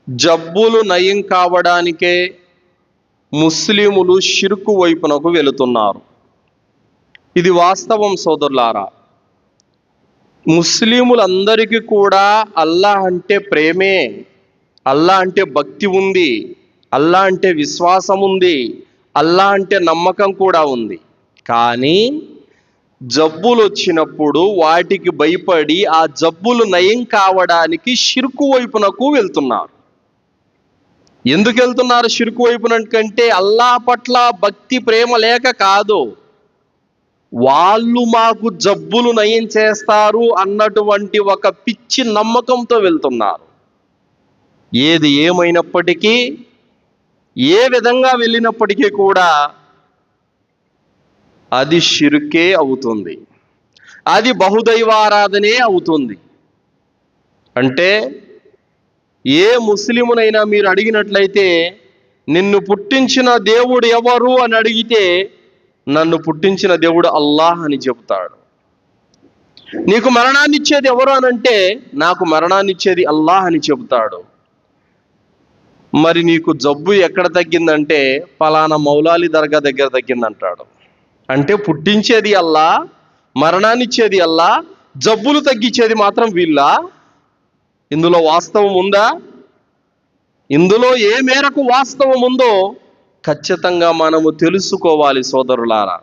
జబ్బులు నయం కావడానికే ముస్లిములు షిర్కు వైపునకు వెళుతున్నారు. ఇది వాస్తవం సోదరులారా. ముస్లిములందరికీ కూడా అల్లాహ్ అంటే ప్రేమే, అల్లాహ్ అంటే భక్తి ఉంది, అల్లాహ్ అంటే విశ్వాసం ఉంది, అల్లాహ్ అంటే నమ్మకం కూడా ఉంది. కానీ జబ్బులు వచ్చినప్పుడు వాటికి భయపడి ఆ జబ్బులు నయం కావడానికి షిర్కు వైపునకు వెళ్తున్నారు. ఎందుకు వెళ్తున్నారు షిర్కు వైపునకంటే అల్లాహ్ పట్ల భక్తి ప్రేమ లేక కాదు, వాళ్ళు మాకు జబ్బులు నయం చేస్తారు అన్నటువంటి ఒక పిచ్చి నమ్మకంతో వెళ్తున్నారు. ఏది ఏమైనప్పటికీ, ఏ విధంగా వెళ్ళినప్పటికీ కూడా అది షిర్కే అవుతుంది, అది బహుదైవారాధనే అవుతుంది. అంటే ఏ ముస్లిమునైనా మీరు అడిగినట్లయితే నిన్ను పుట్టించిన దేవుడు ఎవరు అని అడిగితే నన్ను పుట్టించిన దేవుడు అల్లాహ్ అని చెబుతాడు. నీకు మరణాన్ని ఇచ్చేది ఎవరు అని అంటే నాకు మరణాన్ని ఇచ్చేది అల్లాహ్ అని చెబుతాడు. మరి నీకు జబ్బు ఎక్కడ తగ్గిందంటే ఫలానా మౌలాలి దర్గా దగ్గర తగ్గిందంటాడు. అంటే పుట్టించేది అల్లాహ్, మరణాన్ని ఇచ్చేది అల్లాహ్, జబ్బులు తగ్గించేది మాత్రం వీళ్ళ. ఇందులో వాస్తవం ఉందా? ఇందులో ఏ మేరకు వాస్తవం ఉందో ఖచ్చితంగా మనము తెలుసుకోవాలి సోదరులారా.